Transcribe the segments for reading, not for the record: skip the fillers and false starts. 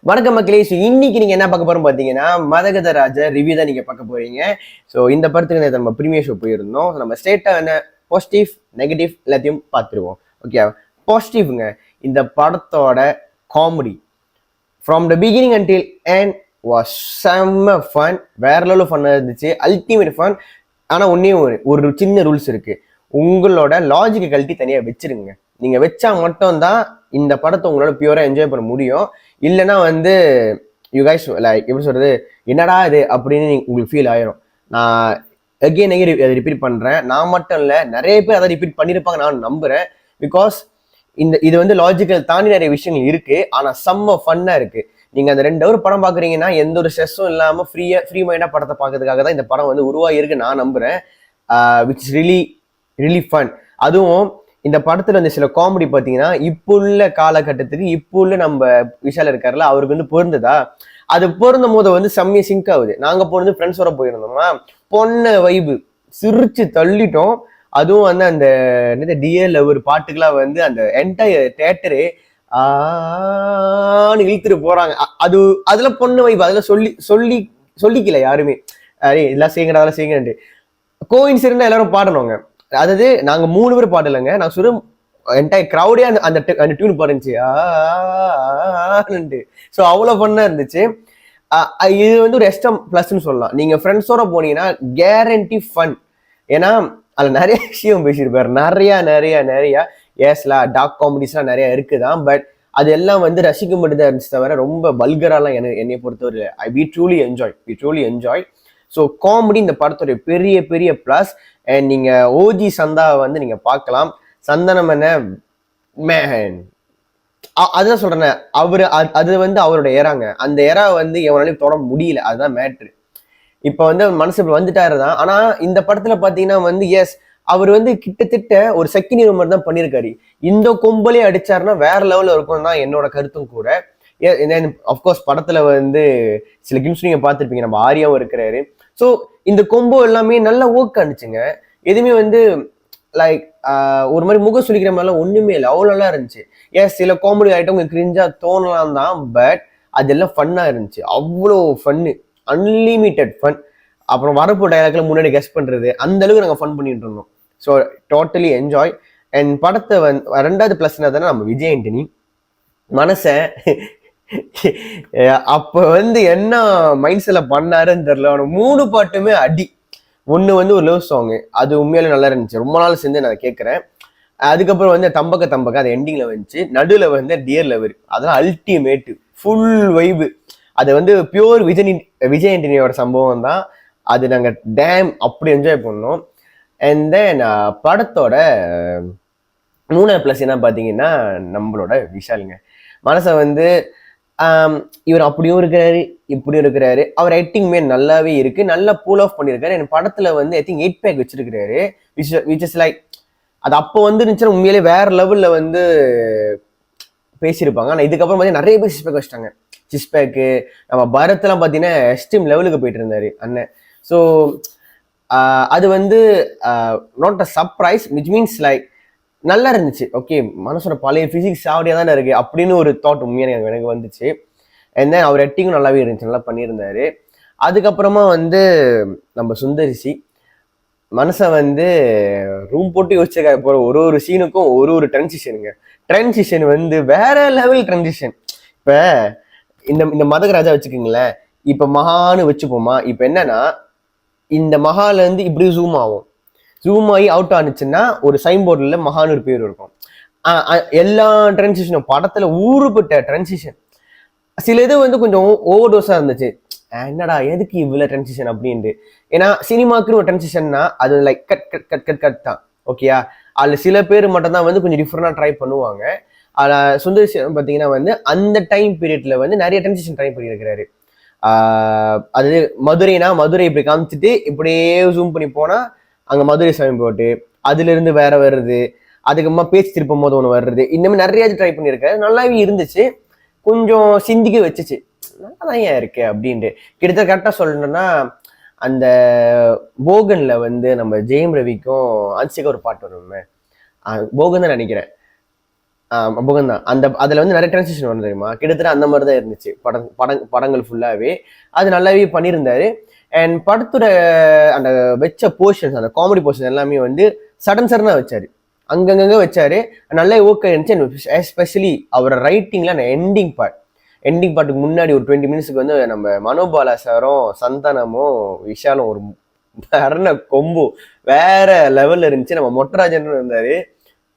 வணக்கம் மக்களே. ஸோ இன்னைக்கு நீங்க என்ன பார்க்க போறோம் பார்த்தீங்கன்னா, மரகத ராஜா ரிவ்யூ தான் நீங்க பார்க்க போறீங்க. ஸோ இந்த படத்துக்கு நேத்து நம்ம ப்ரீமியர் ஷோ போயிருந்தோம். நம்ம ஸ்ட்ரெயிட்டா என்ன பாசிட்டிவ், நெகட்டிவ் எல்லாத்தையும் பார்த்துருவோம். ஓகே, பாசிட்டிவ்ங்க. இந்த படத்தோட comedy from the beginning until end was செம்ம ஃபன். வேற லெவலில் ஃபன்னாக இருந்துச்சு, அல்டிமேட் ஃபன். ஆனால் ஒன்னே ஒரு சின்ன ரூல்ஸ் இருக்கு. உங்களோட லாஜிக்கை கழட்டி தனியாக வச்சிருங்க. நீங்க வச்சா மட்டும்தான் இந்த படத்தை உங்களோட பியூரா என்ஜாய் பண்ண முடியும். இல்லைன்னா வந்து யூ கைஸ் லைக் எப்படி சொல்றது, என்னடா இது அப்படின்னு உங்களுக்கு ஃபீல் ஆயிரும். நான் அகெயின் அதை ரிப்பீட் பண்றேன். நான் மட்டும் இல்லை, நிறைய பேர் அதை ரிப்பீட் பண்ணியிருப்பாங்க நான் நம்புறேன். பிகாஸ் இது வந்து லாஜிக்கல் தாண்டி நிறைய விஷயங்கள் இருக்கு. ஆனா செம்ம ஃபன்னா இருக்கு. நீங்க அந்த 2 ஹவர் படம் பாக்குறீங்கன்னா எந்த ஒரு ஸ்ட்ரெஸ்ஸும் இல்லாம ஃப்ரீ மைண்டா படத்தை பார்க்கறதுக்காக தான் இந்த படம் வந்து உருவாகிருக்கு நான் நம்புறேன். Which is really fun. அதுவும் இந்த படத்துல வந்து சில காமெடி பாத்தீங்கன்னா இப்போ உள்ள காலகட்டத்துக்கு இப்போ உள்ள நம்ம விஷால் இருக்காருல்ல, அவருக்கு வந்து பொருந்ததா, அது பொருந்தும் போது வந்து செம்மையா சிங்க் ஆகுது. நாங்க போனது ஃப்ரெண்ட்ஸோட போயிருந்தோமா, பொண்ண வைபு சிரிச்சு தள்ளிட்டோம். அதுவும் வந்து அந்த டியர் லவர் பாட்டுக்கெல்லாம் வந்து அந்த என்டையர் தேட்டரு ஆன்னு இழுத்துட்டு போறாங்க. அதுல பொண்ணு வைபு, அதுல சொல்லிக்கல யாருமே, அரே இதெல்லாம் செய்யுங்கடா அதெல்லாம் செய்யுங்கன்ட்டு. கோயின்சிடென்டா எல்லாரும் பாடணுங்க. அதாவது நாங்க 3 பேர் பாடலைங்க, நான் சொல்ற என்டையர் கிரௌடே அந்த டியூன் பாடுச்சு. ஸோ அவ்வளோ ஃபன்னா இருந்துச்சு. இது வந்து ஒரு எக்ஸ்ட்ரா பிளஸ்ன்னு சொல்லலாம். நீங்க ஃப்ரெண்ட்ஸோட போனீங்கன்னா கேரண்டி ஃபன். ஏன்னா அதுல நிறைய விஷயம் பேசியிருப்பாரு, நிறைய ஏஸ்லா டார்க் காமெடிஸ்லாம் நிறைய இருக்குதான். பட் அது எல்லாம் வந்து ரசிக்க மட்டும்தான் இருந்துச்சு தவிர ரொம்ப வல்கராலாம் என்னை பொறுத்தவரை we truly enjoy. So comedy இந்த படத்தோட பெரிய பிளஸ். அண்ட் நீங்க ஓஜி சந்தாவை வந்து நீங்க பார்க்கலாம். சந்தனம் என்ன மேன், அதுதான் சொல்றேன். அது வந்து அவரோட ஏறாங்க. அந்த ஏரா வந்து எவனாலையும் தொட முடியல, அதுதான் மேட்ரு. இப்ப வந்து மனசு வந்துட்டாரு தான். ஆனா இந்த படத்துல பாத்தீங்கன்னா வந்து எஸ், அவர் வந்து கிட்டத்தட்ட ஒரு செகண்ட் ஹீரோ மாதிரி தான் பண்ணியிருக்காரு. இந்த கொம்பலே அடிச்சாருன்னா வேற லெவல்ல இருக்கும் தான் என்னோட கருத்தும் கூட. அப்கோர்ஸ் படத்துல வந்து சில கிம்ஸ் நீங்க பார்த்துருப்பீங்க, நம்ம ஆரியாவும் இருக்கிறாரு. ஸோ இந்த கொம்போ எல்லாமே நல்லா ஒர்க் ஆனிச்சுங்க. எதுவுமே வந்து லைக் ஒரு மாதிரி முகம் சுளிக்கிற மாதிரிலாம் ஒண்ணுமே இல்லை, அவ்வளோ நல்லா இருந்துச்சு. ஏன் சில காமெடி ஐட்டம் உங்களுக்கு கிரிஞ்சா தோணலாம் தான், பட் அதெல்லாம் ஃபன்னா இருந்துச்சு. அவ்வளோ ஃபன்னு, அன்லிமிட்டெட் ஃபன். அப்புறம் வரப்போ டைலாக்ல முன்னாடி கெஸ் பண்றது, அந்த அளவுக்கு நாங்கள் ஃபன் பண்ணிட்டு இருந்தோம். So totally enjoy. அண்ட் படத்தை வந்து 2வது பிளஸ் தானே நம்ம விஜய் ஆண்டனி மனசை அப்ப வந்து என்ன மைண்ட் செட்ல பண்ணாருன்னு தெரியல. அவன 3 பாட்டுமே அடி. ஒண்ணு வந்து ஒரு லவ் சாங், அது உண்மையில நல்லா இருந்துச்சு, ரொம்ப நாள் சேர்ந்து நான் கேட்கிறேன். அதுக்கப்புறம் வந்து தம்பக்க அது எண்டிங்ல வந்துச்சு. நடுவில் வந்து டியர் லவர், அதெல்லாம் அல்டிமேட் ஃபுல் வைபு. அது வந்து பியூர் விஜய் ஆண்டனியோட சம்பவம் தான். அது நாங்கள் டேம் அப்படி என்ஜாய் பண்ணோம். அண்ட் தென் படத்தோட 3வது பிளஸ் என்ன பார்த்தீங்கன்னா நம்மளோட விஷாலுங்க. மனசை வந்து இவர் அப்படியும் இருக்கிறாரு இப்படியும் இருக்கிறாரு. அவர் ஆக்டிங்குமே நல்லாவே இருக்கு, நல்லா பூல் ஆஃப் பண்ணியிருக்காரு. என் படத்துல வந்து ஐ திங்க் 8 பேக் வச்சிருக்கிறாரு, விச் இஸ் லைக் அது அப்போ வந்து இருந்துச்சுன்னா உண்மையிலே வேற லெவல்ல வந்து பேசியிருப்பாங்க. ஆனால் இதுக்கப்புறம் பார்த்தீங்கன்னா நிறைய பேர் 6 பேக் வச்சிட்டாங்க. 6 பேக்கு நம்ம பரத்லாம் பார்த்தீங்கன்னா எஸ்டிம் லெவலுக்கு போயிட்டு இருந்தாரு அண்ணன். ஸோ அது வந்து not a surprise, which means like நல்லா இருந்துச்சு. ஓகே, மனசோட பழைய பிசிக்ஸ் சாவடியா தானே இருக்கு அப்படின்னு ஒரு தாட் உண்மையான எனக்கு வந்துச்சு. அண்ட் தென் அவர் ஆக்டிங்கும் நல்லாவே இருந்துச்சு, நல்லா பண்ணியிருந்தாரு. அதுக்கப்புறமா வந்து நம்ம சுந்தரிசி மனசை வந்து ரூம் போட்டு யோசிச்ச போற ஒரு சீனுக்கும் ஒரு ட்ரான்சிஷன் வந்து வேற லெவல் ட்ரான்சிஷன். இப்ப இந்த மதகராஜா வச்சுக்கோங்களேன், இப்ப மகான்னு வச்சுப்போமா. இப்ப என்னன்னா இந்த மகால இருந்து இப்படி ஜூம் ஆகி அவுட் ஆனிச்சுன்னா ஒரு சைன் போர்டில் மகான் ஒரு பேர் இருக்கும். எல்லா ட்ரான்சிஷனும் படத்துல ஊறுபட்ட ட்ரான்சிஷன். சில இது வந்து கொஞ்சம் ஓவர் டோஸா இருந்துச்சு, என்னடா எதுக்கு இவ்வளவு ட்ரான்சிஷன் அப்படின்ட்டு. ஏன்னா சினிமாக்குன்னு ஒரு ட்ரான்சிஷன்னா அது லைக் கட் தான். ஓகேயா, அதுல சில பேர் மட்டும் தான் வந்து கொஞ்சம் டிஃப்ரெண்டா ட்ரை பண்ணுவாங்க. சுந்தர் பார்த்தீங்கன்னா வந்து அந்த டைம் பீரியட்ல வந்து நிறைய ட்ரான்சிஷன் ட்ரை பண்ணியிருக்கிறாரு. அது மதுரை இப்படி காமிச்சிட்டு இப்படியே ஜூம் பண்ணி போனா அங்க மதுரை சாமி போட்டு அதுல இருந்து வேற வருது, அதுக்கப்புறமா பேச்சு திருப்பும் போது ஒண்ணு வருது. இந்த மாதிரி நிறைய ட்ரை பண்ணியிருக்காரு, நல்லாவே இருந்துச்சு. கொஞ்சம் சிந்திக்க வச்சுச்சு, நல்லாதான் ஏன் இருக்கு அப்படின்ட்டு. கிட்டத்தட்ட கரெக்டா சொல்லணும்னா அந்த போகன்ல வந்து நம்ம ஜெயம் ரவிக்கும் அன்சிகா ஒரு பாட்டு வருமே, போகன் தான் நினைக்கிறேன். புகன் தான். அதுல வந்து நிறைய டிரான்சிஷன் வரும் தெரியுமா, கிட்டத்தட்ட அந்த மாதிரி தான் இருந்துச்சு படங்கள் ஃபுல்லாவே. அது நல்லாவே பண்ணியிருந்தாரு. அண்ட் படத்தோட அந்த வச்ச போர்ஷன்ஸ், அந்த காமெடி போர்ஷன் எல்லாமே வந்து சடனா வச்சாரு, அங்கங்க வச்சாரு. நல்லா ஓகே இருந்துச்சு. எஸ்பெஷலி அவரோட ரைட்டிங்ல அந்த எண்டிங் பார்ட்டுக்கு முன்னாடி ஒரு 20 மினிட்ஸ்க்கு வந்து நம்ம மனோபாலா சாரும் சந்தானமும் விஷாலும் ஒரு மரண கொம்பு வேற லெவல்ல இருந்துச்சு. நம்ம மொட்டராஜன் இருந்தாரு,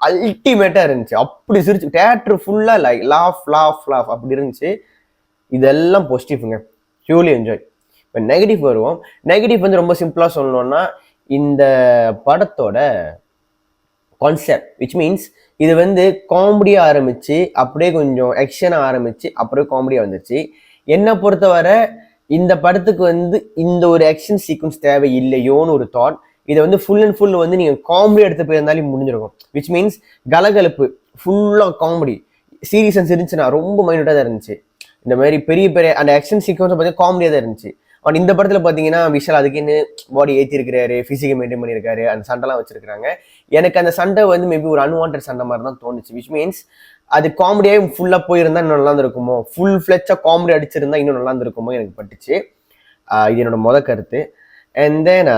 அல்டிமேட்டா இருந்துச்சு. அப்படி சிரிச்சு தியேட்டர் ஃபுல்லா லைக் லாஃப் அப்படி இருந்துச்சு. இதெல்லாம் பாசிட்டிவ்ங்க, பியூர்லி என்ஜாய். இப்போ நெகட்டிவ் வருவோம். நெகட்டிவ் வந்து ரொம்ப சிம்பிளா சொல்லணும்னா, இந்த படத்தோட கான்செப்ட், விச் மீன்ஸ் இது வந்து காமெடியா ஆரம்பிச்சு அப்படியே கொஞ்சம் ஆக்ஷனா ஆரம்பிச்சு அப்படியே காமெடியா வந்துச்சு. என்னை பொறுத்தவரை இந்த படத்துக்கு வந்து இந்த ஒரு ஆக்ஷன் சீக்வன்ஸ் தேவை இல்லையோன்னு ஒரு தாட். இதை வந்து ஃபுல் அண்ட் ஃபுல் வந்து நீங்க காமெடி எடுத்து போயிருந்தாலும் முடிஞ்சிருக்கும். விச் மீன்ஸ் கலகலப்பு ஃபுல்லா காமெடி. சீரியஸன்ஸ் இருந்துச்சுன்னா ரொம்ப மைனூட்டா தான் இருந்துச்சு. இந்த மாதிரி பெரிய பெரிய அந்த ஆக்ஷன் சீக்வன்ஸ் பார்த்தீங்கன்னா காமெடியா தான் இருந்துச்சு. பட் இந்த படத்துல பாத்தீங்கன்னா விஷால் அதுக்குன்னு பாடி ஏற்றி இருக்கிறாரு, பிசிக்கை மெயின்டைன் பண்ணியிருக்காரு, அந்த சண்டைலாம் வச்சிருக்காங்க. எனக்கு அந்த சண்டை வந்து மேபி ஒரு அன்வான்ட் சண்டை மாதிரி தான் தோணுச்சு. விச் மீன்ஸ் அது காமெடியாவே ஃபுல்லா போயிருந்தா இன்னும் நல்லா இருந்திருக்குமோ, ஃபுல் ஃபிளெச்சா காமெடி அடிச்சிருந்தா இன்னும் நல்லா இருந்திருக்குமோ எனக்கு பட்டுச்சு. இது என்னோட கருத்து. அண்ட் தென்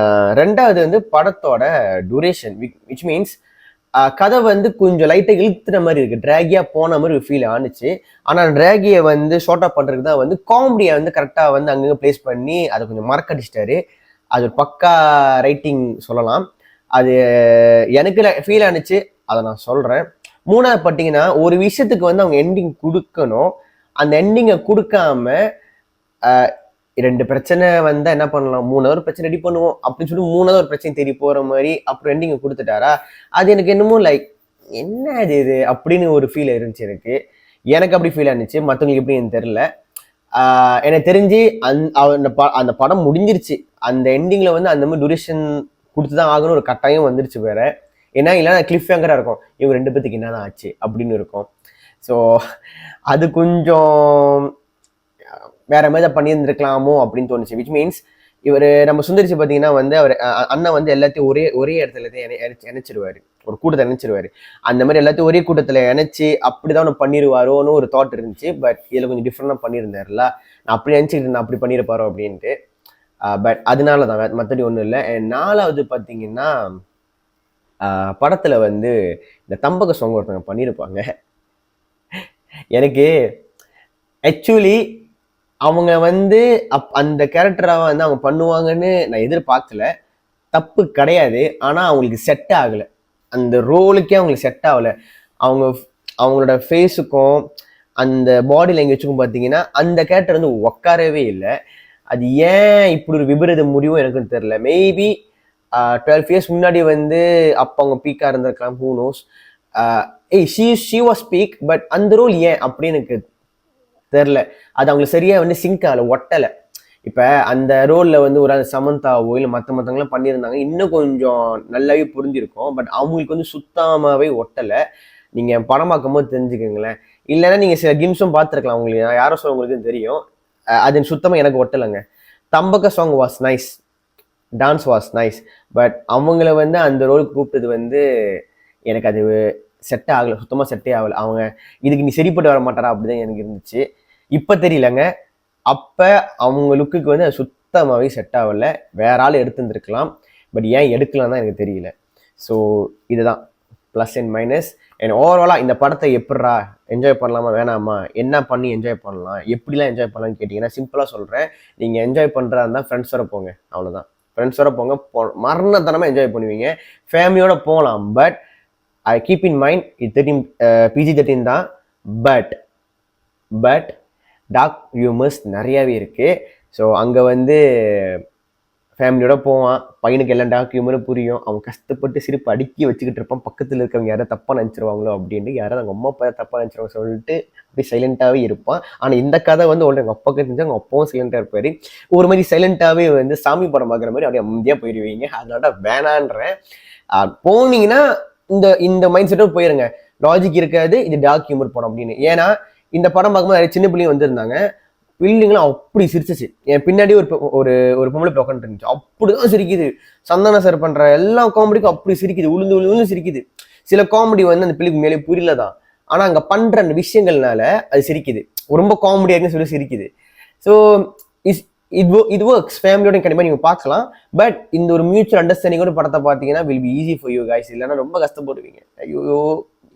ரெண்டாவது வந்து படத்தோட டூரேஷன், விச் மீன்ஸ் கதை வந்து கொஞ்சம் லைட்டாக இழுத்துற மாதிரி இருக்கு, டிராகியா போன மாதிரி ஒரு ஃபீல் ஆனிச்சு. ஆனால் டிராகியை வந்து ஷார்ட் அப் பண்றதுக்கு தான் வந்து காமெடியை வந்து கரெக்டாக வந்து அங்கங்கே பிளேஸ் பண்ணி அதை கொஞ்சம் மறக்கடிச்சிட்டாரு. அது ஒரு பக்கா ரைட்டிங் சொல்லலாம். அது எனக்கு ஃபீல் ஆனிச்சு, அதை நான் சொல்றேன். மூணாவது பார்த்தீங்கன்னா, ஒரு விஷயத்துக்கு வந்து அவங்க எண்டிங் கொடுக்கணும், அந்த எண்டிங்கை கொடுக்காம 2 பிரச்சனை வந்தா என்ன பண்ணலாம், 3வது பிரச்சனை ரெடி பண்ணுவோம் அப்படின்னு சொல்லி 3வது ஒரு பிரச்சனை தேடி போற மாதிரி அப்புறம் எண்டிங் கொடுத்துட்டாரா. அது எனக்கு என்னமோ லைக் என்ன இது அப்படின்னு ஒரு ஃபீல் இருந்துச்சு. எனக்கு அப்படி ஃபீல் ஆனிச்சு. மற்றவங்களுக்கு எப்படி எனக்கு தெரியல. எனக்கு தெரிஞ்சு அந்த படம் முடிஞ்சிருச்சு. அந்த எண்டிங்ல வந்து அந்த மாதிரி டூரேஷன் கொடுத்துதான் ஆகணும் ஒரு கட்டாயம் வந்துருச்சு வேற. ஏன்னா இல்லைன்னா கிளிஃப் ஹேங்கரா இருக்கும், இவங்க 2 பேத்துக்கு என்னதான் ஆச்சு அப்படின்னு இருக்கும். ஸோ அது கொஞ்சம் வேற மாதிரி பண்ணியிருந்திருக்கலாமோ அப்படின்னு தோணுச்சு. விச் மீன்ஸ் இவர் நம்ம சுந்தரிச்சு பார்த்தீங்கன்னா வந்து அவர் அண்ணன் வந்து எல்லாத்தையும் ஒரே இடத்துல இணைச்சிருவாரு, ஒரு கூட்டத்தை இணைச்சிருவாரு. அந்த மாதிரி எல்லாத்தையும் ஒரே கூட்டத்தில் இணைச்சி அப்படிதான் ஒன்று பண்ணிடுவாரோன்னு ஒரு தாட் இருந்துச்சு. பட் இதில் கொஞ்சம் டிஃப்ரெண்டாக பண்ணியிருந்தாருல, நான் அப்படி நினச்சிக்கிட்டு இருந்தேன் அப்படி பண்ணியிருப்பாரோ அப்படின்ட்டு. பட் அதனால தான், மற்றபடி ஒன்றும் இல்லை. 4வது பார்த்தீங்கன்னா, படத்தில் வந்து இந்த தம்பக சாங் ஒருத்தவங்க பண்ணியிருப்பாங்க. எனக்கு ஆக்சுவலி அவங்க வந்து அந்த கேரக்டரா வந்து அவங்க பண்ணுவாங்கன்னு நான் எதிர்பார்க்கல. தப்பு கிடையாது. ஆனா அவங்களுக்கு செட் ஆகல, அந்த ரோலுக்கே அவங்களுக்கு செட் ஆகல. அவங்களோட ஃபேஸுக்கும் அந்த பாடி லாங்குவேஜுக்கும் பார்த்தீங்கன்னா அந்த கேரக்டர் வந்து உட்காரவே இல்லை. அது ஏன் இப்படி ஒரு விபரீத முடிவும் எனக்குன்னு தெரியல. மேபி 12 இயர்ஸ் முன்னாடி வந்து அப்போ அவங்க பீக்கா இருந்திருக்கலாம், who knows. She was peak. But அந்த ரோல் ஏன் அப்படின்னு எனக்கு தெரில. அது அவங்களுக்கு சரியா வந்து சிங்க் ஆகல, ஒட்டலை. இப்போ அந்த ரோலில் வந்து ஒரு சமந்தாவோ இல்லை மற்றவங்களாம் பண்ணியிருந்தாங்க, இன்னும் கொஞ்சம் நல்லாவே புரிஞ்சிருக்கும். பட் அவங்களுக்கு வந்து சுத்தமாகவே ஒட்டலை. நீங்கள் படம் பார்க்கும்போது தெரிஞ்சுக்கங்களேன். இல்லைன்னா நீங்கள் சில கிம்ஸும் பார்த்துருக்கலாம், உங்களுக்கு யாரோ சொல்ல உங்களுக்கு தெரியும். அது சுத்தமாக எனக்கு ஒட்டலைங்க. தம்பக்க song was nice, dance was nice. But அவங்கள வந்து அந்த ரோலுக்கு கூப்பிட்டது வந்து எனக்கு அது செட் ஆகலை, சுத்தமாக செட்டே ஆகலை. அவங்க இதுக்கு நீ சரிப்பட்டு வர மாட்டாரா அப்படிதான் எனக்கு இருந்துச்சு. இப்போ தெரியலங்க, அப்போ அவங்க லுக்குக்கு வந்து அது சுத்தமாகவே செட் ஆகலை. வேற ஆள் எடுத்துருந்துருக்கலாம். பட் ஏன் எடுக்கலாம் தான் எனக்கு தெரியல. ஸோ இதுதான் ப்ளஸ் அண்ட் மைனஸ். அண்ட் ஓவராலாக இந்த படத்தை எப்படா என்ஜாய் பண்ணலாமா வேணாமா, என்ன பண்ணி என்ஜாய் பண்ணலாம், எப்படிலாம் என்ஜாய் பண்ணலாம்னு கேட்டிங்கன்னா சிம்பிளாக சொல்கிறேன். நீங்கள் என்ஜாய் பண்ணுறதா இருந்தால் ஃப்ரெண்ட்ஸோட போங்க, அவ்வளோதான். ஃப்ரெண்ட்ஸோட போங்க, மரணத்தனமாக என்ஜாய் பண்ணுவீங்க. ஃபேமிலியோட போகலாம். But I keep in mind இது PG-13 தான். பட் டார்க் ஹியூமர்ஸ் நிறையாவே இருக்குது. ஸோ அங்கே வந்து ஃபேமிலியோட போவான், பையனுக்கு எல்லாம் டார்க் ஹியூமரும் புரியும். அவன் கஷ்டப்பட்டு சிரிப்பு அடுக்கி வச்சுக்கிட்டு இருப்பான், பக்கத்தில் இருக்கவங்க யாராவது தப்பாக நினச்சிருவாங்களோ அப்படின்ட்டு, யாராவது அவங்க அம்மா அப்பா தப்பாக நினச்சிருவாங்க சொல்லிட்டு அப்படி சைலண்ட்டாகவே இருப்பான். ஆனால் இந்த கதை வந்து ஒன்று எங்கள் அப்பாவுக்கு தெரிஞ்சு அவங்க அப்பாவும் சைலண்ட்டாக இருப்பார். ஒரு மாதிரி சைலண்ட்டாகவே வந்து சாமி படம் பார்க்குற மாதிரி அப்படியே அமைதியாக போயிடுவீங்க. அதனால வேணான்றேன். போனீங்கன்னா இந்த மைண்ட் செட்டும் போயிருங்க, லாஜிக் இருக்காது, இது டார்க் ஹியூமர் படம் அப்படின்னு. ஏன்னா இந்த படம் பார்க்கும்போது நிறைய சின்ன பிள்ளைங்க வந்திருந்தாங்க, பிள்ளைங்களும் அப்படி சிரிச்சிச்சு. என் பின்னாடி ஒரு பொம்பளை உட்காந்துட்டு இருந்துச்சு, அப்படிதான் சிரிக்குது. சந்தான சார் பண்ற எல்லா காமெடிக்கும் அப்படி சிரிக்குது, உளுந்து சிரிக்குது. சில காமெடி வந்து அந்த பிள்ளைக்கு மேலே புரியலதான், ஆனால் அங்கே பண்ணுற அந்த விஷயங்கள்னால அது சிரிக்குது, ரொம்ப காமெடியாக சொல்லி சிரிக்குது. ஸோ இது ஒர்க்ஸ். ஃபேமிலியோட கண்டிப்பாக நீங்கள் பார்க்கலாம். பட் இந்த ஒரு மியூச்சுவல் அண்டர்ஸ்டாண்டிங்கோட படத்தை பார்த்தீங்கன்னா will be easy for you guys. இல்லைன்னா ரொம்ப கஷ்டப்படுவீங்க. ஐயோ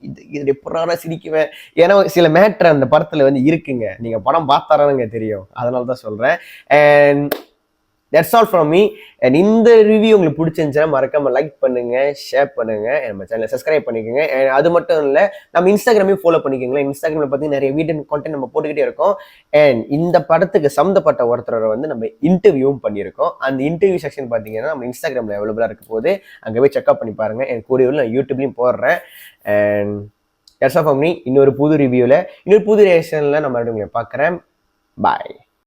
இது எப்படா சிரிக்குவேன். ஏன்னா சில மேட்ரு அந்த படத்துல வந்து இருக்குங்க, நீங்க படம் பார்த்தாரானுங்க தெரியும். அதனால தான் சொல்றேன். And that's all from me. And இந்த ரிவ்யூ உங்களுக்கு பிடிச்சிருந்துச்சுன்னா மறக்காம லைக் பண்ணுங்க, ஷேர் பண்ணுங்க, நம்ம சேனலை சப்ஸ்கிரைப் பண்ணிக்கோங்க. அண்ட் அது மட்டும் இல்லை, நம்ம இன்ஸ்டாகிராமையும் ஃபாலோ பண்ணிக்கோங்களேன். இன்ஸ்டாகிராமில் பார்த்தீங்கன்னா நிறைய வீடியோ கான்டென்ட் நம்ம போட்டுக்கிட்டே இருக்கோம். அண்ட் இந்த படத்துக்கு சம்மந்தப்பட்ட ஒருத்தரை வந்து நம்ம இன்டர்வியூவும் பண்ணியிருக்கோம். அந்த இன்டர்வியூ செக்ஷன் பார்த்தீங்கன்னா நம்ம இன்ஸ்டாகிராமில் அவைலபிளாக இருக்க போது அங்கே போய் செக்அப் பண்ணி பாருங்க. என் கூடிய நான் யூடியூப்லையும் போடுறேன். And that's all from me. இன்னொரு புது ரிவ்யூவில் இன்னொரு புது ரியாக்ஷனில் நம்ம உங்களை பார்க்குறேன். பாய்.